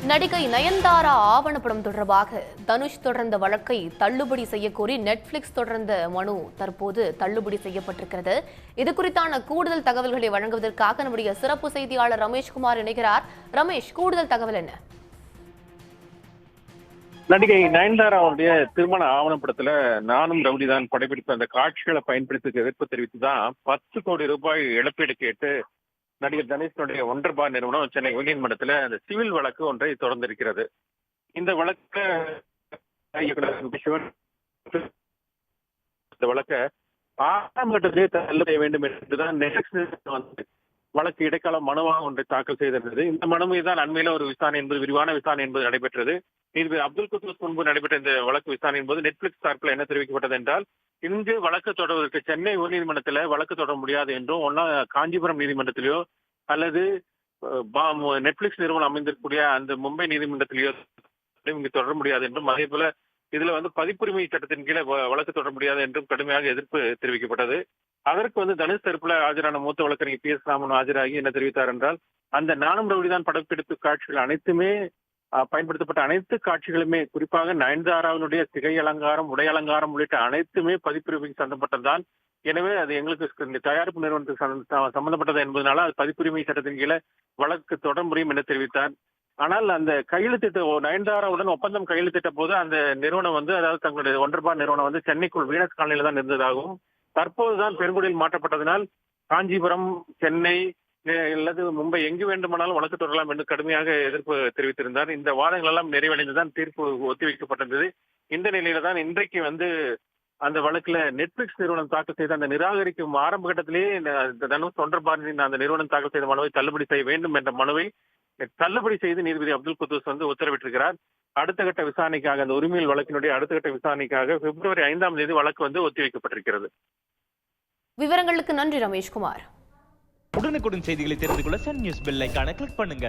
நடிகை நயன்தாரா ஆவணப்படம் தொடர்பாக தனுஷ் தொடர்ந்த வழக்கை தள்ளுபடி செய்யக்கோரி நெட்ஃபிளிக்ஸ் தொடர்ந்த மனு தற்போது தள்ளுபடி செய்யப்பட்டிருக்கிறது. இது குறித்தான கூடுதல் தகவல்களை வழங்குவதற்காக நம்முடைய சிறப்பு செய்தியாளர் ரமேஷ்குமார் இணைகிறார். ரமேஷ், கூடுதல் தகவல் என்ன? நடிகை நயன்தாராவுடைய திருமண ஆவணப்படத்துல நானும் ரவுடிதான் படப்பிடிப்பு அந்த காட்சிகளை பயன்படுத்தி எதிர்ப்பு தெரிவித்துதான் 10 கோடி ரூபாய் இழப்பீடு கேட்டு நடிகர் தனுஷனுடைய ஒன்றரை நிறுவனம் சென்னை உயர்நீதிமன்றத்துல அந்த சிவில் வழக்கு ஒன்றை தொடர்ந்திருக்கிறது. இந்த வழக்கு இந்த வழக்க 6ஆம் கட்டத்திலே தள்ளி செய்ய வேண்டும் என்றுதான் வந்து வழக்கு இடைக்கால மனுவாக ஒன்றை தாக்கல் செய்திருந்தது. இந்த மனு மீதுதான் அண்மையில ஒரு விசாரணை என்பது விரிவான விசாரணை என்பது நடைபெற்றது. நீதிபதி அப்துல் குத்தூஸ் முன்பு நடைபெற்ற இந்த வழக்கு விசாரணையின் போது நெட்ஃபிளிக்ஸ் தரப்பில் என்ன தெரிவிக்கப்பட்டது என்றால், இங்கு வழக்கு தொடர்வதற்கு சென்னை உயர்நீதிமன்றத்தில் வழக்கு தொடர முடியாது என்றும், ஒன்னா காஞ்சிபுரம் நீதிமன்றத்திலேயோ அல்லது நெட்ஃபிளிக்ஸ் நிறுவனம் அமைந்திருக்கக்கூடிய அந்த மும்பை நீதிமன்றத்திலேயோ இங்கு தொடர முடியாது என்றும், அதே போல இதுல பதிப்புரிமை சட்டத்தின் கீழே வழக்கு தொடர முடியாது என்றும் கடுமையாக எதிர்ப்பு தெரிவிக்கப்பட்டது. அதற்கு தனுஷ் தரப்புல ஆஜரான மூத்த வழக்கறிஞர் PS ராமன் ஆஜராகி என்ன தெரிவித்தார் என்றால், அந்த நானும் ரவுடிதான் படப்பிடிப்பு காட்சிகள் அனைத்துமே பயன்படுத்தப்பட்ட அனைத்து காட்சிகளுமே, குறிப்பாக நயன்தாராவினுடைய சிகை அலங்காரம், உடை அலங்காரம் உள்ளிட்ட அனைத்துமே பதிப்புரிமைக்கு சம்பந்தப்பட்டதுதான். எனவே அது எங்களுக்கு இந்த தயாரிப்பு நிறுவனத்துக்கு சம்பந்தப்பட்டது என்பதனால அது பதிப்புரிமை சட்டத்தின் கீழே வழக்கு தொடர முடியும் என தெரிவித்தார். ஆனால் அந்த கையெழுத்திட்ட நயன்தாராவுடன் ஒப்பந்தம் கையெழுத்திட்ட போது அந்த நிறுவனம் அதாவது தங்களுடைய ஒன்றரை நிறுவனம் சென்னைக்குள் வீனஸ் காலனியில தான் இருந்ததாகவும், தற்போதுதான் பெருங்குடியில் மாற்றப்பட்டதனால் காஞ்சிபுரம், சென்னை அல்லது மும்பை எங்கு வேண்டுமானாலும் வழக்கு தொடரலாம் என்று கடுமையாக எதிர்ப்பு தெரிவித்திருந்தார். இந்த வாதங்கள் எல்லாம் நிறைவடைந்துதான் தீர்ப்பு ஒத்திவைக்கப்பட்டிருந்தது. இந்த நிலையில தான் இன்றைக்கு அந்த வழக்குல நெட்ஃபிளிக்ஸ் நிறுவனம் தாக்கல் செய்த அந்த நிராகரிக்கும் ஆரம்ப கட்டத்திலேயே தனுஷ் ஒன்றரை அந்த நிறுவனம் தாக்கல் செய்த மனுவை தள்ளுபடி செய்ய வேண்டும் என்ற மனுவை தள்ளுபடி செய்து நீதிபதி அப்துல் குத்தூஸ் உத்தரவிட்டிருக்கிறார். அடுத்த கட்ட விசாரணைக்காக அந்த உரிமையில் வழக்கினுடைய அடுத்த கட்ட விசாரணைக்காக பிப்ரவரி 5ஆம் தேதி வழக்கு ஒத்திவைக்கப்பட்டிருக்கிறது. விவரங்களுக்கு நன்றி ரமேஷ்குமார். உடனுக்குடன் செய்திகளை தெரிந்து கொள்ள சன் நியூஸ் பெல் ஐகானை கிளிக் பண்ணுங்க.